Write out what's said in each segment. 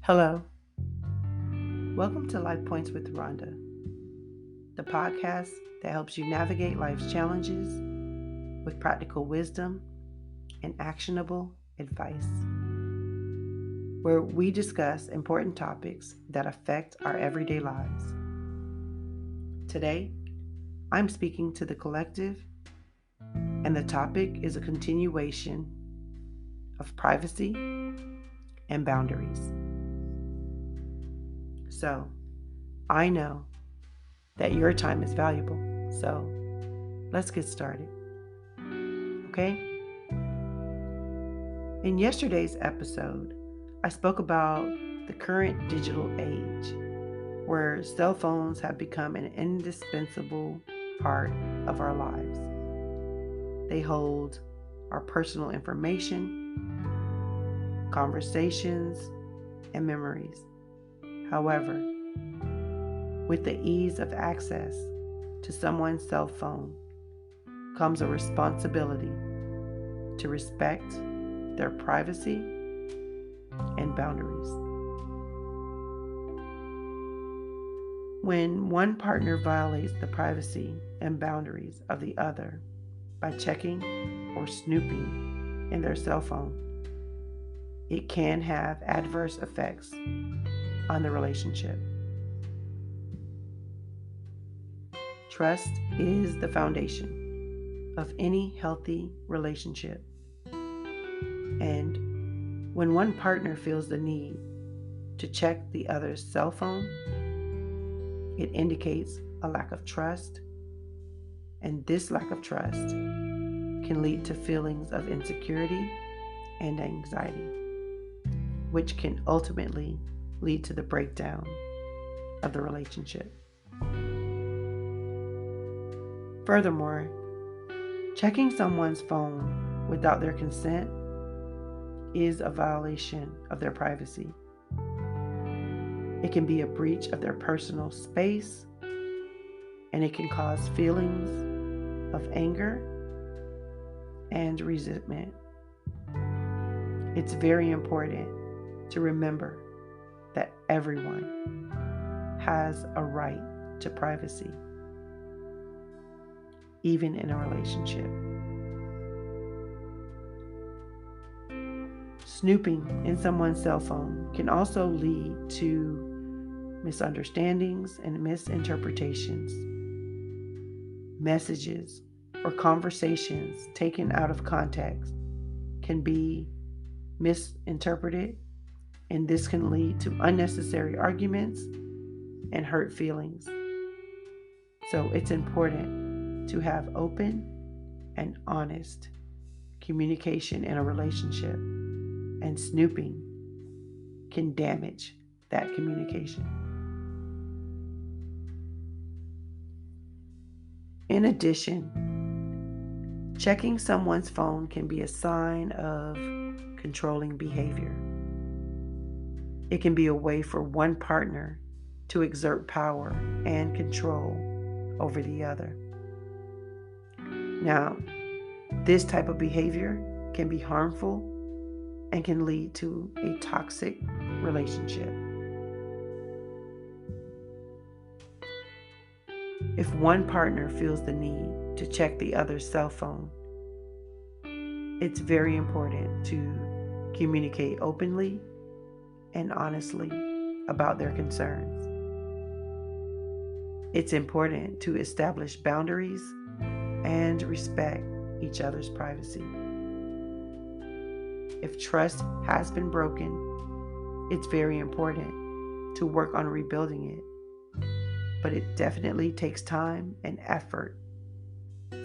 Hello, welcome to Life Points with Ronda, the podcast that helps you navigate life's challenges with practical wisdom and actionable advice, where we discuss important topics that affect our everyday lives. Today, I'm speaking to the collective, and the topic is a continuation of privacy and boundaries. So, I know that your time is valuable, so let's get started. Okay? In yesterday's episode, I spoke about the current digital age where cell phones have become an indispensable part of our lives. They hold our personal information, conversations, and memories. However, with the ease of access to someone's cell phone comes a responsibility to respect their privacy and boundaries. When one partner violates the privacy and boundaries of the other by checking or snooping in their cell phone, it can have adverse effects on the relationship. Trust is the foundation of any healthy relationship. And when one partner feels the need to check the other's cell phone, it indicates a lack of trust. And this lack of trust can lead to feelings of insecurity and anxiety, which can ultimately lead to the breakdown of the relationship. Furthermore, checking someone's phone without their consent is a violation of their privacy. It can be a breach of their personal space, and it can cause feelings of anger and resentment. It's very important to remember that everyone has a right to privacy, even in a relationship. Snooping in someone's cell phone can also lead to misunderstandings and misinterpretations. Messages or conversations taken out of context can be misinterpreted, and this can lead to unnecessary arguments and hurt feelings. So it's important to have open and honest communication in a relationship, and snooping can damage that communication. In addition, checking someone's phone can be a sign of controlling behavior. It can be a way for one partner to exert power and control over the other. Now, this type of behavior can be harmful and can lead to a toxic relationship. If one partner feels the need to check the other's cell phone, it's very important to communicate openly and honestly about their concerns. It's important to establish boundaries and respect each other's privacy. If trust has been broken, it's very important to work on rebuilding it, but it definitely takes time and effort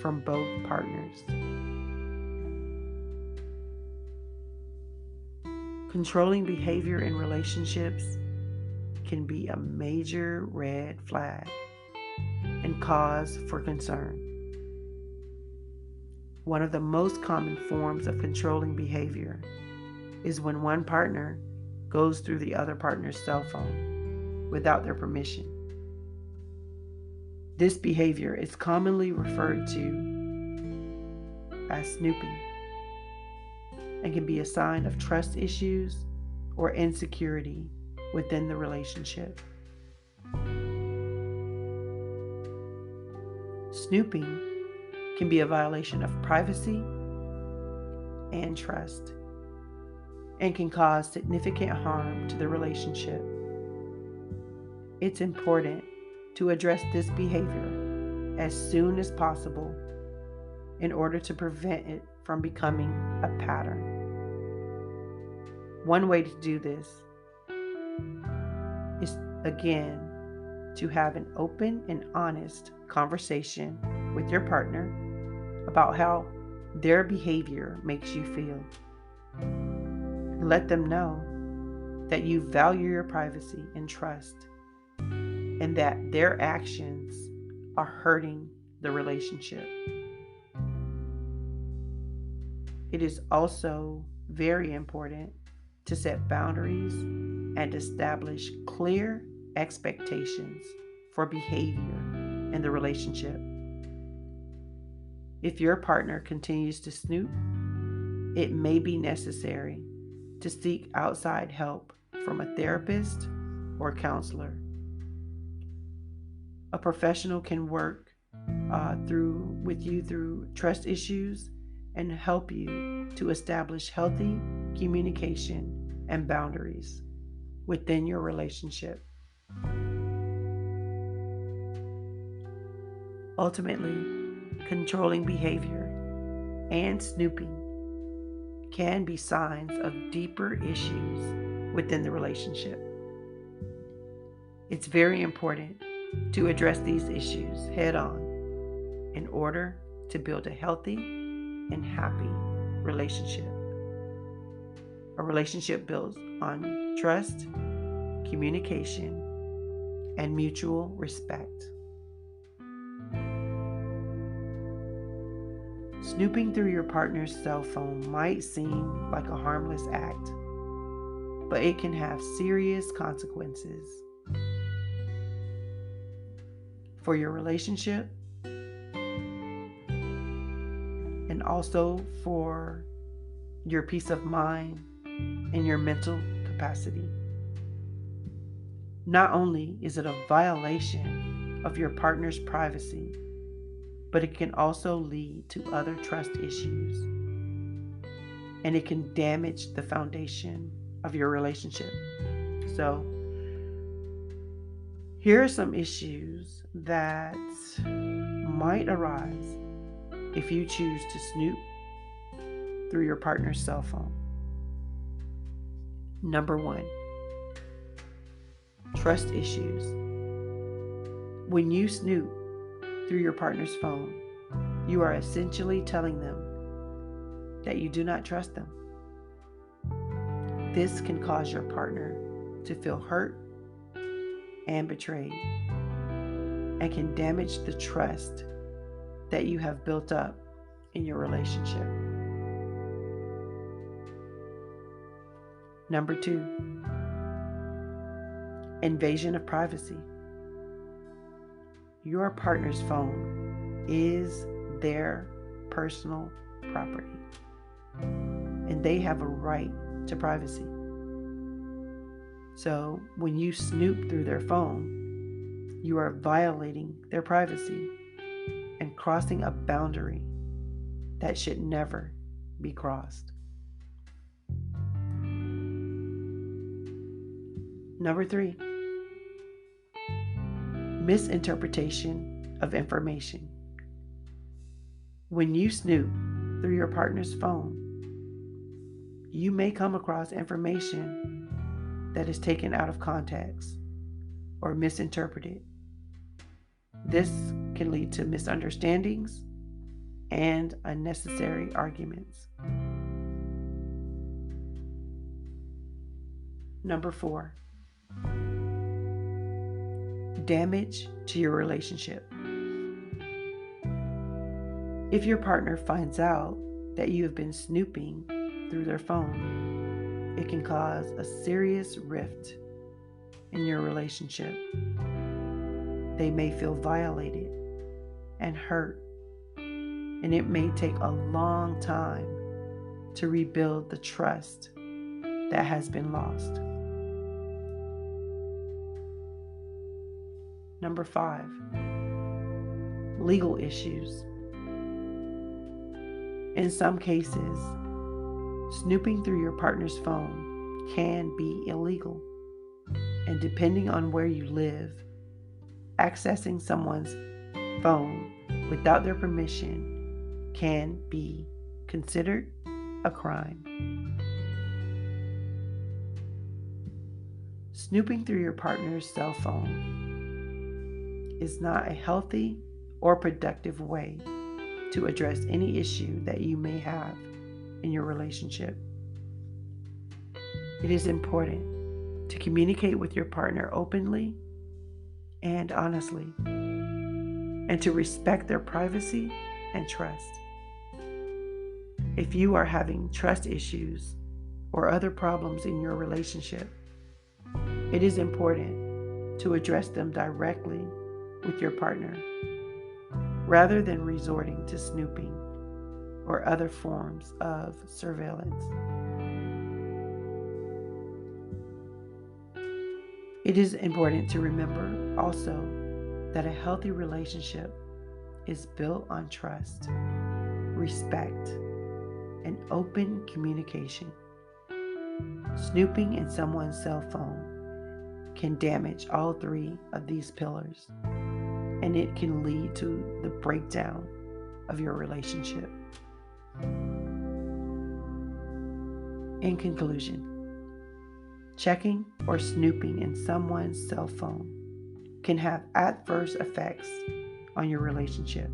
from both partners. Controlling behavior in relationships can be a major red flag and cause for concern. One of the most common forms of controlling behavior is when one partner goes through the other partner's cell phone without their permission. This behavior is commonly referred to as snooping and can be a sign of trust issues or insecurity within the relationship. Snooping can be a violation of privacy and trust and can cause significant harm to the relationship. It's important to address this behavior as soon as possible in order to prevent it from becoming a pattern. One way to do this is, again, to have an open and honest conversation with your partner about how their behavior makes you feel. Let them know that you value your privacy and trust, and that their actions are hurting the relationship. It is also very important to set boundaries and establish clear expectations for behavior in the relationship. If your partner continues to snoop, it may be necessary to seek outside help from a therapist or counselor. A professional can work with you through trust issues and help you to establish healthy communication and boundaries within your relationship. Ultimately, controlling behavior and snooping can be signs of deeper issues within the relationship. It's very important to address these issues head on in order to build a healthy and happy relationship. A relationship built on trust, communication, and mutual respect. Snooping through your partner's cell phone might seem like a harmless act, but it can have serious consequences for your relationship and also for your peace of mind and your mental capacity. Not only is it a violation of your partner's privacy, but it can also lead to other trust issues, and it can damage the foundation of your relationship. So, here are some issues that might arise if you choose to snoop through your partner's cell phone. Number 1, trust issues. When you snoop through your partner's phone, you are essentially telling them that you do not trust them. This can cause your partner to feel hurt and betrayed, and can damage the trust that you have built up in your relationship. Number 2, invasion of privacy. Your partner's phone is their personal property, and they have a right to privacy. So when you snoop through their phone, you are violating their privacy and crossing a boundary that should never be crossed. Number 3, misinterpretation of information. When you snoop through your partner's phone, you may come across information that is taken out of context or misinterpreted. This can lead to misunderstandings and unnecessary arguments. Number 4, damage to your relationship. If your partner finds out that you have been snooping through their phone, it can cause a serious rift in your relationship. They may feel violated and hurt, and it may take a long time to rebuild the trust that has been lost. Number 5, legal issues. In some cases, snooping through your partner's phone can be illegal. And depending on where you live, accessing someone's phone without their permission can be considered a crime. Snooping through your partner's cell phone is not a healthy or productive way to address any issue that you may have in your relationship. It is important to communicate with your partner openly and honestly, and to respect their privacy and trust. If you are having trust issues or other problems in your relationship, it is important to address them directly with your partner, rather than resorting to snooping or other forms of surveillance. It is important to remember also that a healthy relationship is built on trust, respect, and open communication. Snooping in someone's cell phone can damage all 3 of these pillars, and it can lead to the breakdown of your relationship. In conclusion, checking or snooping in someone's cell phone can have adverse effects on your relationship.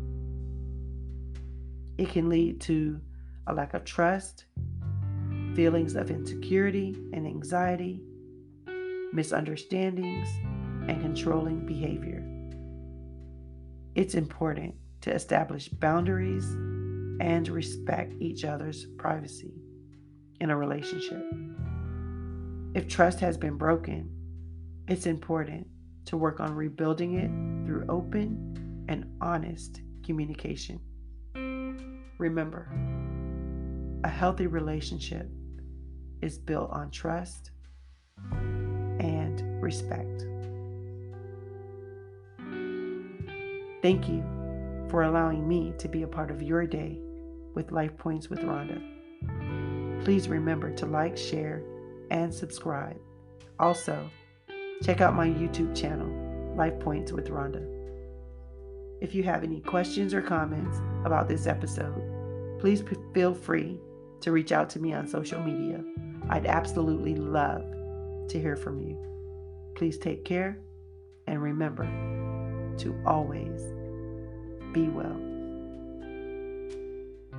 It can lead to a lack of trust, feelings of insecurity and anxiety, misunderstandings, and controlling behavior. It's important to establish boundaries and respect each other's privacy in a relationship. If trust has been broken, it's important to work on rebuilding it through open and honest communication. Remember, a healthy relationship is built on trust and respect. Thank you for allowing me to be a part of your day with Life Points with Ronda. Please remember to like, share, and subscribe. Also, check out my YouTube channel, Life Points with Ronda. If you have any questions or comments about this episode, please feel free to reach out to me on social media. I'd absolutely love to hear from you. Please take care, and remember to always be well.